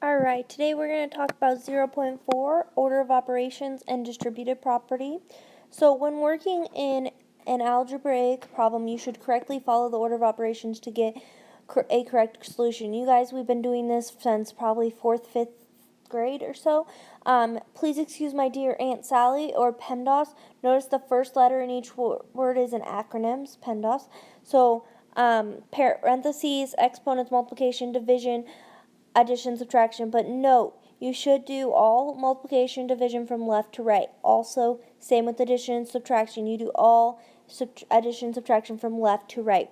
Alright, today we're going to talk about 0.4, order of operations and distributive property. So when working in an algebraic problem, you should correctly follow the order of operations to get a correct solution. You guys, we've been doing this since probably 4th, 5th grade or so. Please excuse my dear Aunt Sally, or PEMDAS. Notice the first letter in each word is an acronym, PEMDAS. So parentheses, exponents, multiplication, division, addition, subtraction, but note, you should do all multiplication, division from left to right. Also, same with addition and subtraction. You do all addition, subtraction from left to right.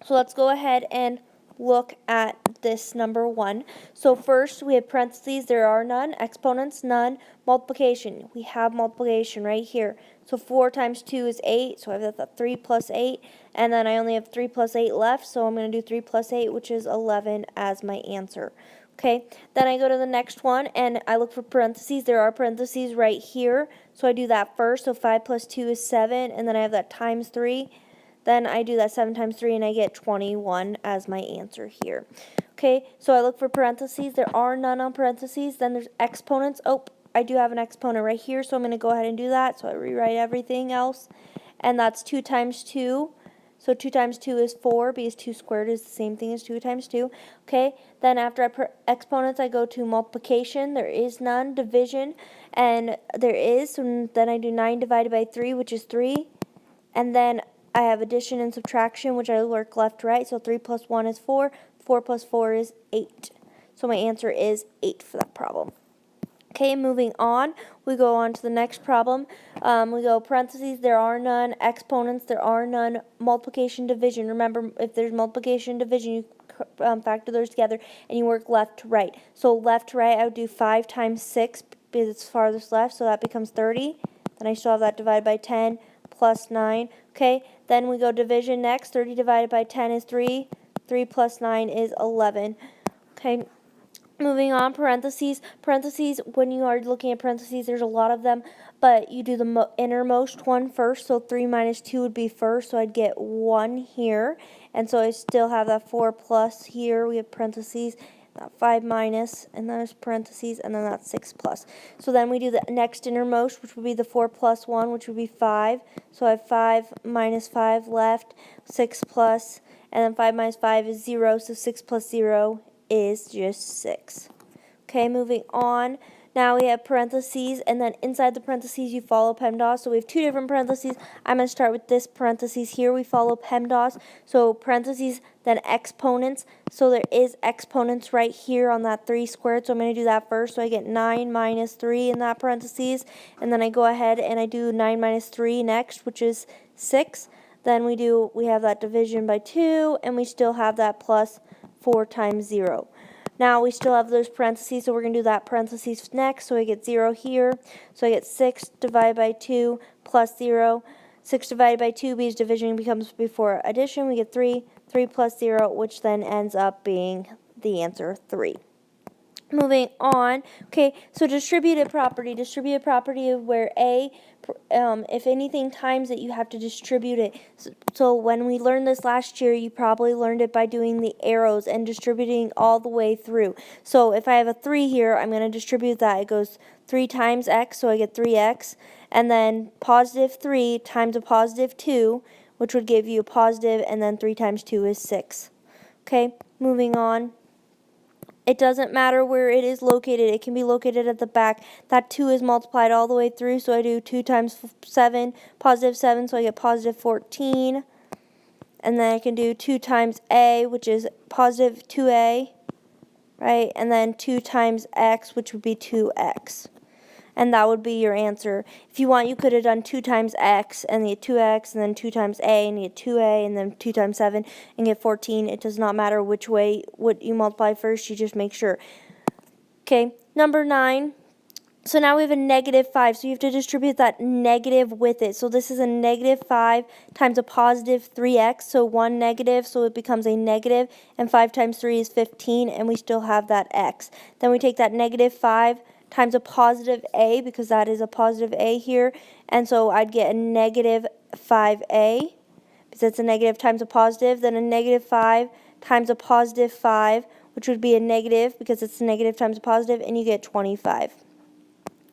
So let's go ahead and look at this number 1. So first we have parentheses, there are none, exponents, none, multiplication. We have multiplication right here. So 4 times 2 is 8, so I have that 3 plus 8, and then I only have 3 plus 8 left, so I'm going to do 3 plus 8, which is 11 as my answer. Okay, then I go to the next one, and I look for parentheses. There are parentheses right here, so I do that first. So 5 plus 2 is 7, and then I have that times 3. Then I do that 7 times 3, and I get 21 as my answer here. Okay, so I look for parentheses. There are none on parentheses. Then there's exponents. Oh, I do have an exponent right here, so I'm going to go ahead and do that. So I rewrite everything else, and that's 2 times 2. So 2 times 2 is 4, because 2 squared is the same thing as 2 times 2. Okay, then after exponents, I go to multiplication. There is none. Division, and there is. So then I do 9 divided by 3, which is 3. And then I have addition and subtraction, which I work left to right. So 3 plus 1 is 4. 4 plus 4 is 8. So my answer is 8 for that problem. Okay, moving on, we go on to the next problem. We go parentheses, there are none, exponents, there are none, multiplication, division. Remember, if there's multiplication, division, you factor those together, and you work left to right. So left to right, I would do 5 times 6, because it's farthest left, so that becomes 30. Then I still have that divided by 10, plus 9. Okay, then we go division next. 30 divided by 10 is 3. 3 plus 9 is 11. Okay. Moving on, parentheses. Parentheses, when you are looking at parentheses, there's a lot of them, but you do the innermost one first. So 3 minus 2 would be first, so I'd get 1 here. And so I still have that 4 plus here. We have parentheses, that 5 minus, and then there's parentheses, and then that's 6 plus. So then we do the next innermost, which would be the 4 plus 1, which would be 5. So I have 5 minus 5 left, 6 plus, and then 5 minus 5 is 0, so 6 plus 0 is just 6. Okay, moving on. Now we have parentheses, and then inside the parentheses you follow PEMDAS. So we have 2 different parentheses. I'm going to start with this parentheses here. We follow PEMDAS. So parentheses, then exponents. So there is exponents right here on that 3 squared. So I'm going to do that first. So I get 9 minus 3 in that parentheses. And then I go ahead and I do 9 minus 3 next, which is 6. Then we have that division by 2, and we still have that plus 4 times 0. Now we still have those parentheses, so we're going to do that parentheses next. So I get 0 here. So I get 6 divided by 2 plus 0. 6 divided by 2, because division becomes before addition. We get 3. 3 plus 0, which then ends up being the answer 3. Moving on, okay, so distributive property. Distributive property is where if anything times it, you have to distribute it. So when we learned this last year, you probably learned it by doing the arrows and distributing all the way through. So if I have a 3 here, I'm going to distribute that. It goes 3 times x, so I get 3x, and then positive 3 times a positive 2, which would give you a positive, and then 3 times 2 is 6. Okay, moving on. It doesn't matter where it is located. It can be located at the back. That 2 is multiplied all the way through, so I do 2 times 7, positive 7, so I get positive 14. And then I can do 2 times a, which is positive 2a, right? And then 2 times x, which would be 2x. And that would be your answer. If you want, you could have done 2 times x and get 2x, and then 2 times a and get 2a, and then 2 times 7 and get 14. It does not matter which way what you multiply first, you just make sure. Okay, number 9. So now we have a negative 5, so you have to distribute that negative with it. So this is a negative 5 times a positive 3x, so 1 negative, so it becomes a negative, and 5 times 3 is 15, and we still have that x. Then we take that negative 5 times a positive a, because that is a positive a here, and so I'd get a negative 5a, because it's a negative times a positive, then a negative 5 times a positive 5, which would be a negative because it's a negative times a positive, and you get 25.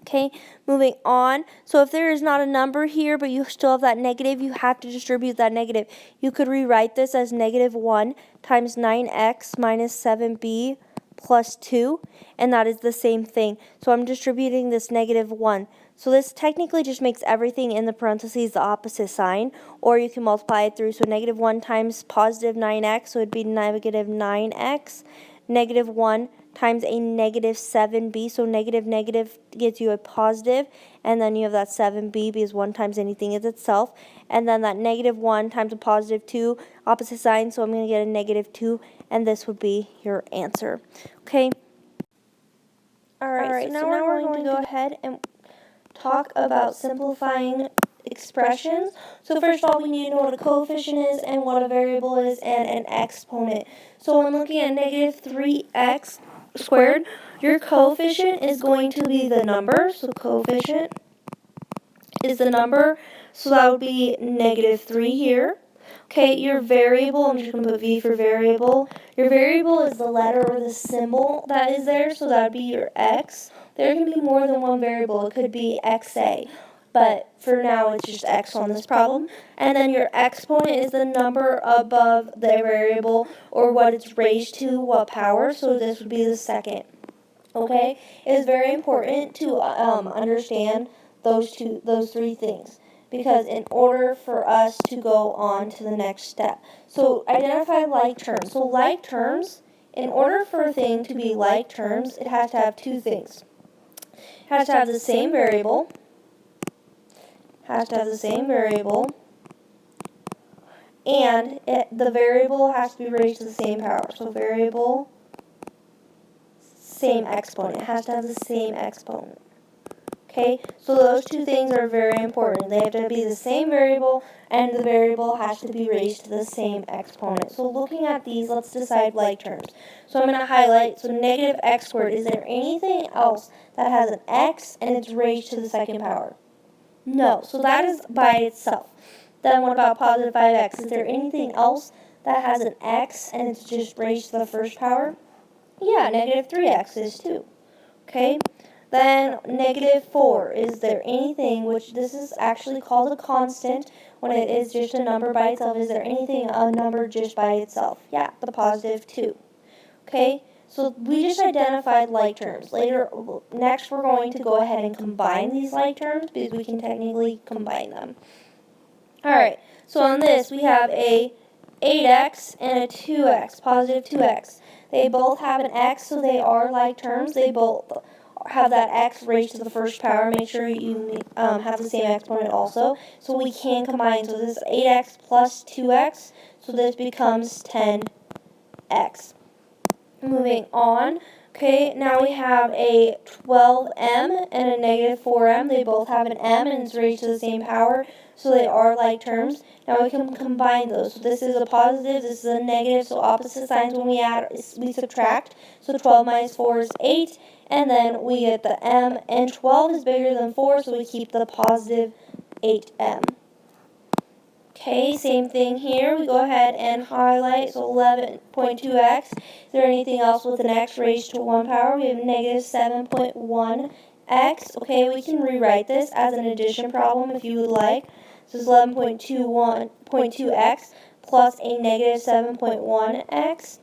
Okay, moving on. So if there is not a number here, but you still have that negative, you have to distribute that negative. You could rewrite this as negative 1 times 9x minus 7b plus 2, and that is the same thing. So I'm distributing this negative 1. So this technically just makes everything in the parentheses the opposite sign, or you can multiply it through. So negative 1 times positive 9x, so it would be negative 9x, negative 1 times a negative 7b, so negative negative gives you a positive, and then you have that 7b because 1 times anything is itself, and then that negative 1 times a positive 2, opposite sign, so I'm going to get a negative 2, and this would be your answer. Okay? Alright, so now we're going to go ahead and talk about simplifying expressions. So first of all, we need to know what a coefficient is and what a variable is and an exponent. So when looking at negative 3x squared, your coefficient is going to be the number. So coefficient is the number. So that would be negative 3 here. Okay, your variable, I'm just going to put V for variable. Your variable is the letter or the symbol that is there, so that would be your x. There can be more than one variable. It could be xa, but for now it's just x on this problem. And then your exponent is the number above the variable or what it's raised to, what power, so this would be the second. Okay, it is very important to understand those three things, because in order for us to go on to the next step. So identify like terms. So like terms, in order for a thing to be like terms, it has to have two things. It has to have the same variable, and the variable has to be raised to the same power. So variable, same exponent. It has to have the same exponent. Okay, so those two things are very important. They have to be the same variable, and the variable has to be raised to the same exponent. So looking at these, let's decide like terms. So I'm going to highlight, so negative x squared. Is there anything else that has an x and it's raised to the second power? No, so that is by itself. Then what about positive 5x? Is there anything else that has an x and it's just raised to the first power? Yeah, negative 3x is too. Okay? Then negative 4, is there anything, which this is actually called a constant when it is just a number by itself, is there anything a number just by itself? Yeah, the positive 2. Okay, so we just identified like terms. Next we're going to go ahead and combine these like terms because we can technically combine them. Alright, so on this we have a 8x and a 2x, positive 2x. They both have an x, so they are like terms. They both have that x raised to the first power. Make sure you have the same exponent also. So we can combine. So this is 8x plus 2x. So this becomes 10x. Moving on. Okay, now we have a 12m and a negative 4m. They both have an m and it's raised to the same power. So they are like terms. Now we can combine those. So this is a positive, this is a negative. So opposite signs when we add, we subtract. So 12 minus 4 is 8. And then we get the m, and 12 is bigger than 4, so we keep the positive 8m. Okay, same thing here. We go ahead and highlight, so 11.2x. Is there anything else with an x raised to 1 power? We have negative 7.1x. Okay, we can rewrite this as an addition problem if you would like. This is 11.2x plus a negative 7.1x.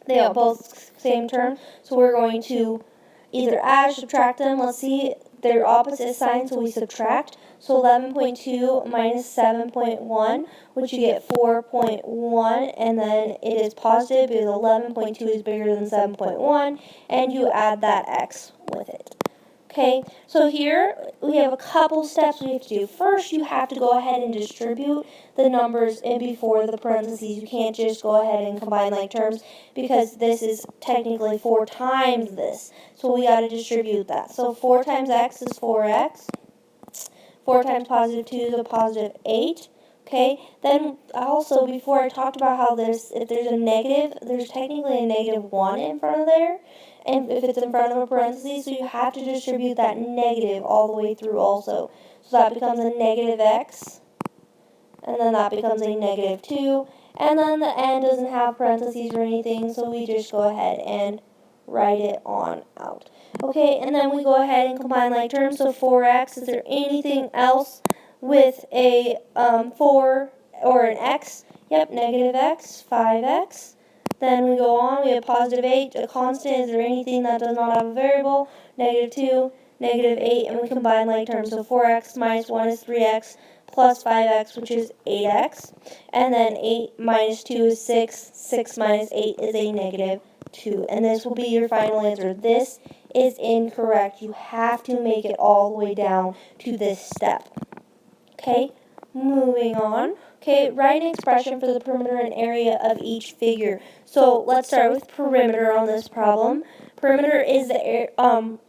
They are both same term, so we're going to either add or subtract them. Let's see, they're opposite signs, so we subtract. So 11.2 minus 7.1, which you get 4.1, and then it is positive because 11.2 is bigger than 7.1, and you add that x with it. Okay, so here we have a couple steps we have to do. First, you have to go ahead and distribute the numbers in before the parentheses. You can't just go ahead and combine like terms because this is technically 4 times this. So we got to distribute that. So 4 times x is 4x. 4 times positive 2 is a positive 8. Okay, then also before I talked about how if there's a negative, there's technically a negative 1 in front of there. And if it's in front of a parenthesis, so you have to distribute that negative all the way through also. So that becomes a negative x, and then that becomes a negative 2, And then the n doesn't have parentheses or anything, so we just go ahead and write it on out. Okay, and then we go ahead and combine like terms. So 4x, is there anything else with a 4 or an x? Yep, negative x, 5x. Then we go on, we have positive 8, a constant. Is there anything that does not have a variable? Negative 2, negative 8, and we combine like terms. So 4x minus 1 is 3x, plus 5x, which is 8x. And then 8 minus 2 is 6. 6 minus 8 is a negative 2. And this will be your final answer. This is incorrect. You have to make it all the way down to this step. Okay, moving on. Okay, write an expression for the perimeter and area of each figure. So let's start with perimeter on this problem. Perimeter is the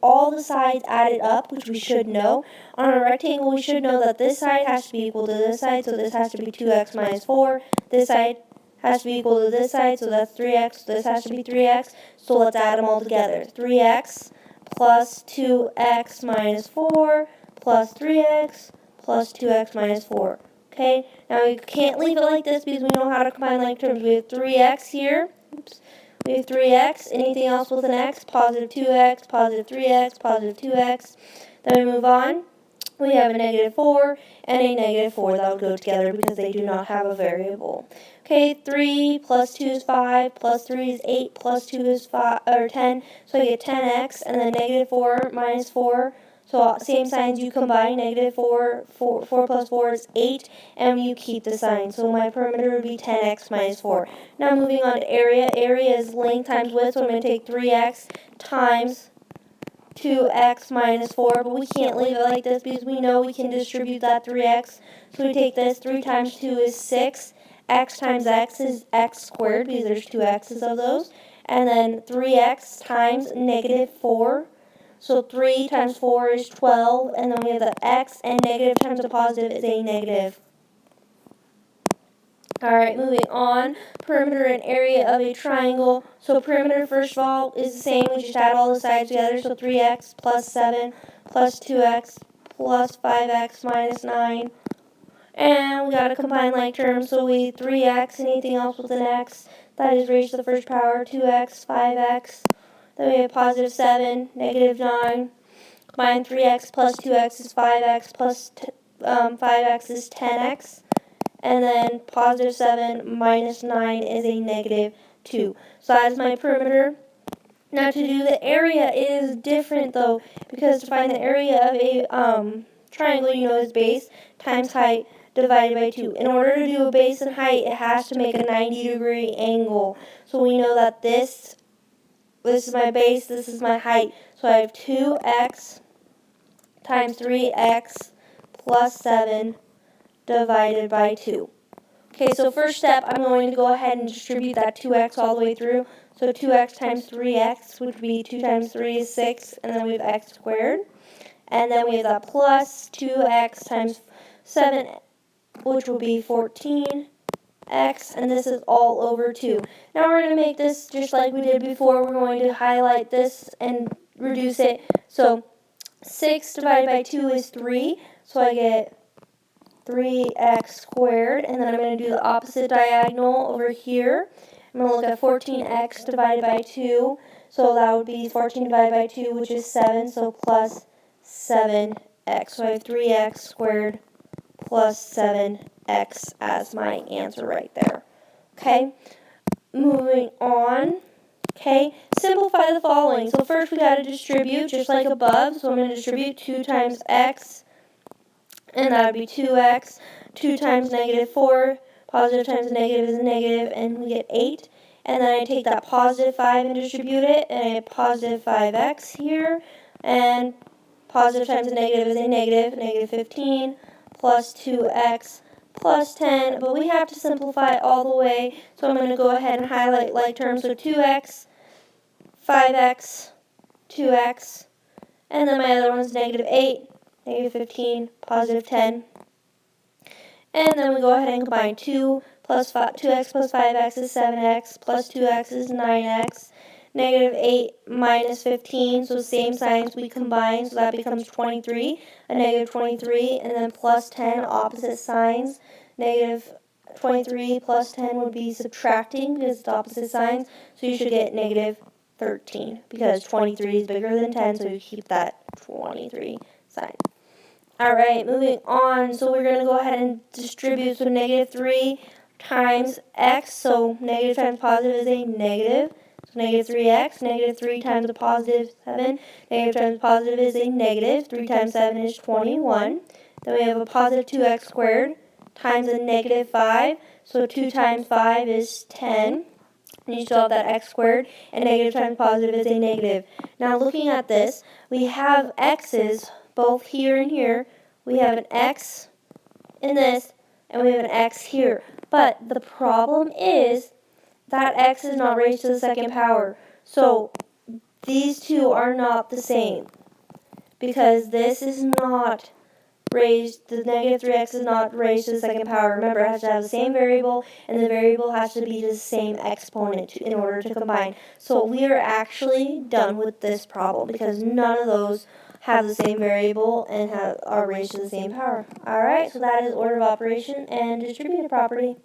all the sides added up, which we should know. On a rectangle, we should know that this side has to be equal to this side, so this has to be 2x minus 4. This side has to be equal to this side, so that's 3x. This has to be 3x, so let's add them all together. 3x plus 2x minus 4 plus 3x plus 2x minus 4. Okay, now we can't leave it like this because we know how to combine like terms. We have 3x here. Oops. We have 3x. Anything else with an x? Positive 2x, positive 3x, positive 2x. Then we move on. We have a negative 4 and a negative 4 that will go together because they do not have a variable. Okay, 3 plus 2 is 5, plus 3 is 8, plus 2 is 10. So I get 10x, and then negative 4 minus 4. So same signs you combine, negative 4 plus 4 is 8, and you keep the sign. So my perimeter would be 10x minus 4. Now moving on to area. Area is length times width, so I'm going to take 3x times 2x minus 4, but we can't leave it like this because we know we can distribute that 3x. So we take this, 3 times 2 is 6, x times x is x squared because there's 2 x's of those, and then 3x times negative 4. So 3 times 4 is 12, and then we have the x, and negative times a positive is a negative. Alright, moving on. Perimeter and area of a triangle. So perimeter, first of all, is the same. We just add all the sides together. So 3x plus 7 plus 2x plus 5x minus 9. And we got to combine like terms. So we 3x, anything else with an x, that is raised to the first power. 2x, 5x. Then we have positive 7, negative 9. Combine 3x plus 2x is 5x plus 5x is 10x. And then positive 7 minus 9 is a negative 2. So that is my perimeter. Now to do the area, it is different though, because to find the area of a triangle, you know, is base times height divided by 2. In order to do a base and height, it has to make a 90-degree angle. So we know that this is my base, this is my height. So I have 2x times 3x plus 7 divided by 2. Okay, so first step, I'm going to go ahead and distribute that 2x all the way through. So 2x times 3x, which would be 2 times 3 is 6, and then we have x squared. And then we have that plus 2x times 7, which will be 14x, and this is all over 2. Now we're going to make this just like we did before. We're going to highlight this and reduce it. So 6 divided by 2 is 3, so I get 3x squared, and then I'm going to do the opposite diagonal over here. I'm going to look at 14x divided by 2, so that would be 14 divided by 2, which is 7, so plus 7x. So I have 3x squared plus 7x as my answer right there. Okay, moving on. Okay, simplify the following. So first we got to distribute just like above, so I'm going to distribute 2 times x, and that would be 2x. 2 times negative 4, positive times negative is a negative, and we get 8. And then I take that positive 5 and distribute it, and I have positive 5x here, and positive times a negative is a negative, negative 15, plus 2x, plus 10, but we have to simplify it all the way, so I'm going to go ahead and highlight like terms, so 2x, 5x, 2x, and then my other one is negative 8, negative 15, positive 10. And then we go ahead and combine 2x plus 5x is 7x, plus 2x is 9x, negative 8 minus 15, so same signs we combine, so that becomes 23, a negative 23, and then plus 10, opposite signs, negative 23 plus 10 would be subtracting because it's opposite signs. So you should get negative 13 because 23 is bigger than 10, so you keep that 23 sign. Alright, moving on. So we're going to go ahead and distribute. So negative 3 times x. So negative times positive is a negative. So negative 3x. Negative 3 times a positive 7. Negative times positive is a negative. 3 times 7 is 21. Then we have a positive 2x squared times a negative 5. So 2 times 5 is 10. And you still have that x squared. And negative times positive is a negative. Now looking at this, we have x's both here and here. We have an x in this, and we have an x here. But the problem is that x is not raised to the second power. So these two are not the same, because this is not raised, the negative 3x is not raised to the second power. Remember, it has to have the same variable, and the variable has to be the same exponent in order to combine. So we are actually done with this problem because none of those have the same variable and are raised to the same power. Alright, so that is order of operation and distributive property.